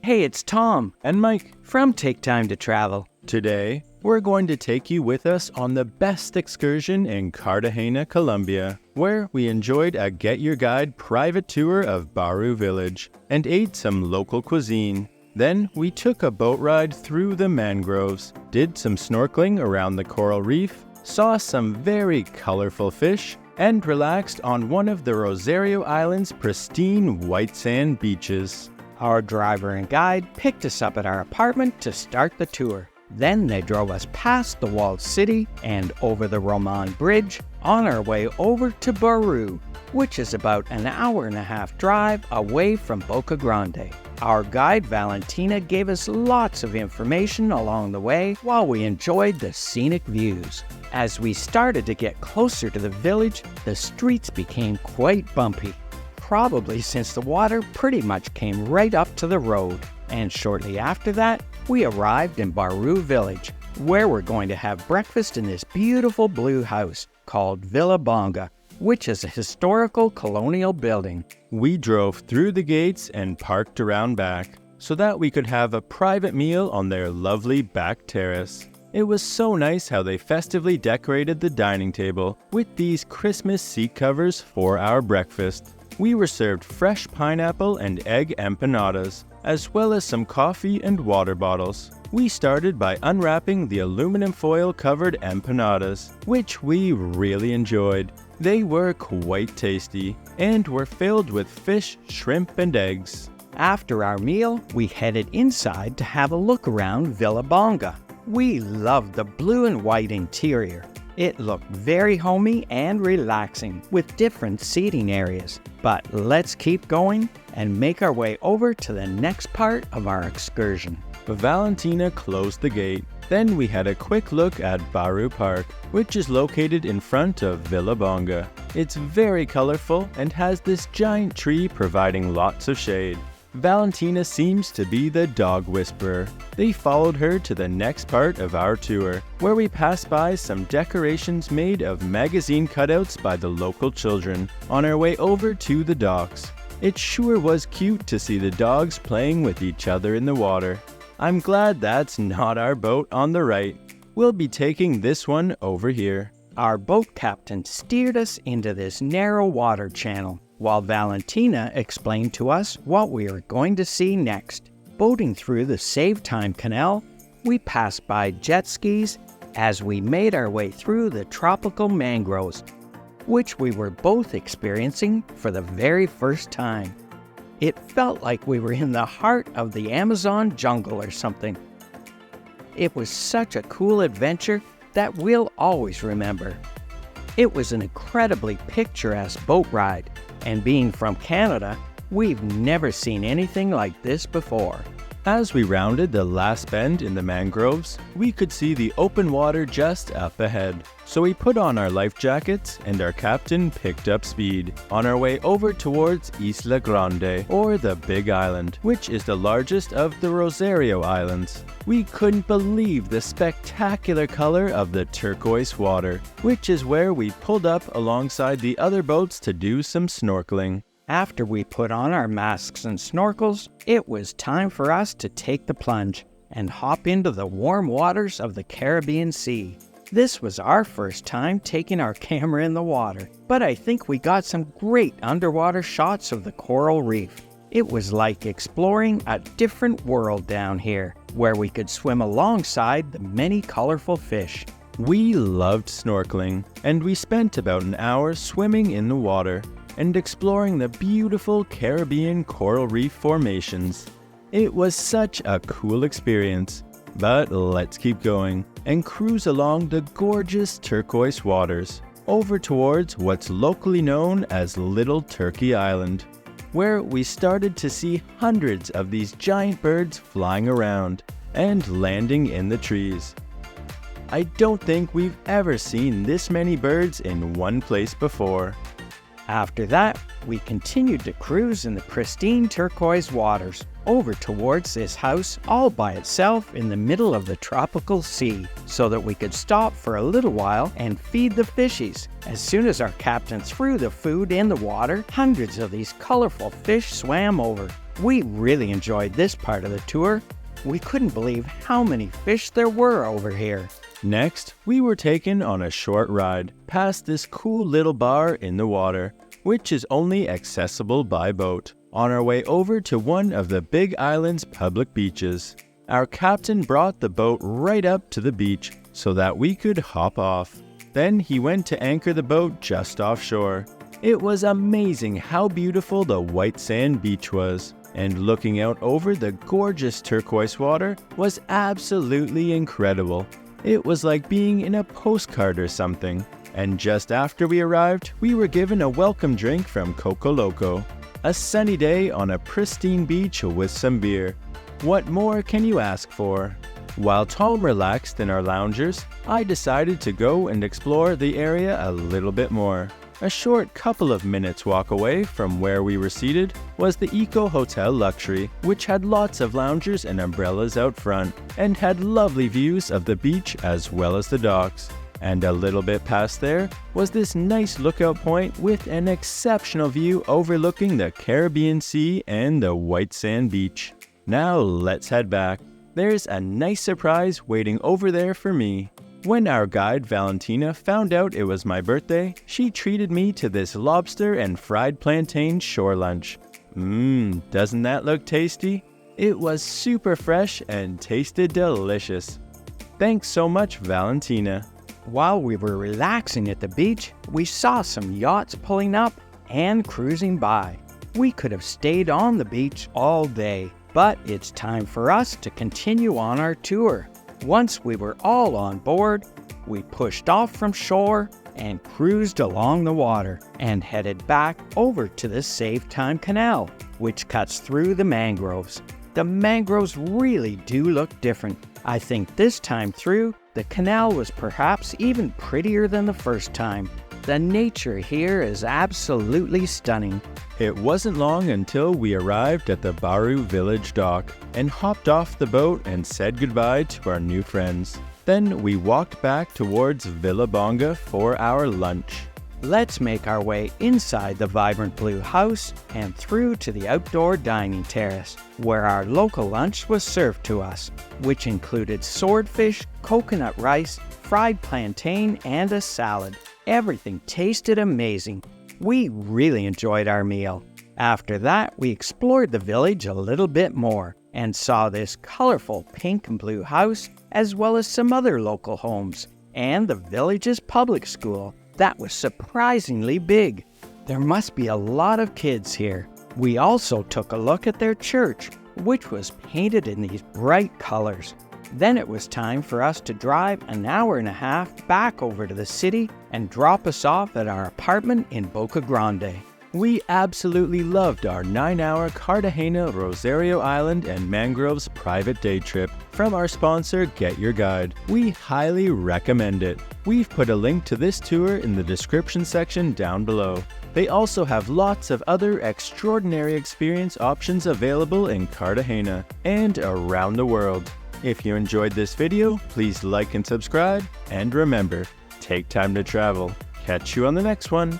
Hey, it's Tom and Mike from Take Time to Travel. Today, we're going to take you with us on the best excursion in Cartagena, Colombia, where we enjoyed a Get Your Guide private tour of Baru village and ate some local cuisine. Then we took a boat ride through the mangroves, did some snorkeling around the coral reef, saw some very colorful fish, and relaxed on one of the Rosario Islands' pristine white sand beaches. Our driver and guide picked us up at our apartment to start the tour. Then they drove us past the walled city and over the Roman Bridge on our way over to Baru, which is about an hour-and-a-half drive away from Boca Grande. Our guide Valentina gave us lots of information along the way while we enjoyed the scenic views. As we started to get closer to the village, the streets became quite bumpy, probably since the water pretty much came right up to the road. And shortly after that, we arrived in Baru village, where we're going to have breakfast in this beautiful blue house called Villa Bonga, which is a historical colonial building. We drove through the gates and parked around back so that we could have a private meal on their lovely back terrace. It was so nice how they festively decorated the dining table with these Christmas seat covers for our breakfast. We were served fresh pineapple and egg empanadas, as well as some coffee and water bottles. We started by unwrapping the aluminum foil covered empanadas, which we really enjoyed. They were quite tasty and were filled with fish, shrimp, and eggs. After our meal, we headed inside to have a look around Villa Bonga. We loved the blue and white interior. It looked very homey and relaxing with different seating areas. But let's keep going and make our way over to the next part of our excursion. Valentina closed the gate. Then we had a quick look at Baru Park, which is located in front of Villa Bonga. It's very colorful and has this giant tree providing lots of shade. Valentina seems to be the dog whisperer. They followed her to the next part of our tour, where we passed by some decorations made of magazine cutouts by the local children on our way over to the docks. It sure was cute to see the dogs playing with each other in the water. I'm glad that's not our boat on the right. We'll be taking this one over here. Our boat captain steered us into this narrow water channel, while Valentina explained to us what we were going to see next. Boating through the Save Time Canal, we passed by jet skis as we made our way through the tropical mangroves, which we were both experiencing for the very first time. It felt like we were in the heart of the Amazon jungle or something. It was such a cool adventure that we'll always remember. It was an incredibly picturesque boat ride, and being from Canada, we've never seen anything like this before. As we rounded the last bend in the mangroves, we could see the open water just up ahead. So we put on our life jackets and our captain picked up speed on our way over towards Isla Grande, or the Big Island, which is the largest of the Rosario Islands. We couldn't believe the spectacular color of the turquoise water, which is where we pulled up alongside the other boats to do some snorkeling. After we put on our masks and snorkels, it was time for us to take the plunge and hop into the warm waters of the Caribbean Sea. This was our first time taking our camera in the water, but I think we got some great underwater shots of the coral reef. It was like exploring a different world down here, where we could swim alongside the many colorful fish. We loved snorkeling, and we spent about an hour swimming in the water and exploring the beautiful Caribbean coral reef formations. It was such a cool experience, but let's keep going and cruise along the gorgeous turquoise waters over towards what's locally known as Little Turkey Island, where we started to see hundreds of these giant birds flying around and landing in the trees. I don't think we've ever seen this many birds in one place before. After that, we continued to cruise in the pristine turquoise waters over towards this house all by itself in the middle of the tropical sea, so that we could stop for a little while and feed the fishies. As soon as our captain threw the food in the water, hundreds of these colorful fish swam over. We really enjoyed this part of the tour. We couldn't believe how many fish there were over here. Next, we were taken on a short ride past this cool little bar in the water, which is only accessible by boat, on our way over to one of the Big Island's public beaches. Our captain brought the boat right up to the beach so that we could hop off. Then he went to anchor the boat just offshore. It was amazing how beautiful the white sand beach was, and looking out over the gorgeous turquoise water was absolutely incredible. It was like being in a postcard or something. And just after we arrived, we were given a welcome drink from Coco Loco. A sunny day on a pristine beach with some beer. What more can you ask for? While Tom relaxed in our loungers, I decided to go and explore the area a little bit more. A short couple of minutes walk away from where we were seated was the Eco Hotel Luxury, which had lots of loungers and umbrellas out front, and had lovely views of the beach as well as the docks. And a little bit past there was this nice lookout point with an exceptional view overlooking the Caribbean Sea and the white sand beach. Now let's head back. There's a nice surprise waiting over there for me. When our guide Valentina found out it was my birthday, she treated me to this lobster and fried plantain shore lunch. Doesn't that look tasty? It was super fresh and tasted delicious. Thanks so much, Valentina. While we were relaxing at the beach, we saw some yachts pulling up and cruising by. We could have stayed on the beach all day, but it's time for us to continue on our tour. Once we were all on board, we pushed off from shore and cruised along the water and headed back over to the Save Time Canal, which cuts through the mangroves. The mangroves really do look different. I think this time through, the canal was perhaps even prettier than the first time. The nature here is absolutely stunning. It wasn't long until we arrived at the Baru village dock and hopped off the boat and said goodbye to our new friends. Then we walked back towards Villa Bonga for our lunch. Let's make our way inside the vibrant blue house and through to the outdoor dining terrace, where our local lunch was served to us, which included swordfish, coconut rice, fried plantain, and a salad. Everything tasted amazing. We really enjoyed our meal. After that, we explored the village a little bit more and saw this colorful pink and blue house, as well as some other local homes, and the village's public school. That was surprisingly big. There must be a lot of kids here. We also took a look at their church, which was painted in these bright colors. Then it was time for us to drive an hour and a half back over to the city and drop us off at our apartment in Boca Grande. We absolutely loved our 9-hour Cartagena, Rosario Island, and Mangroves private day trip from our sponsor GetYourGuide. We highly recommend it. We've put a link to this tour in the description section down below. They also have lots of other extraordinary experience options available in Cartagena and around the world. If you enjoyed this video, please like and subscribe, and remember, take time to travel. Catch you on the next one.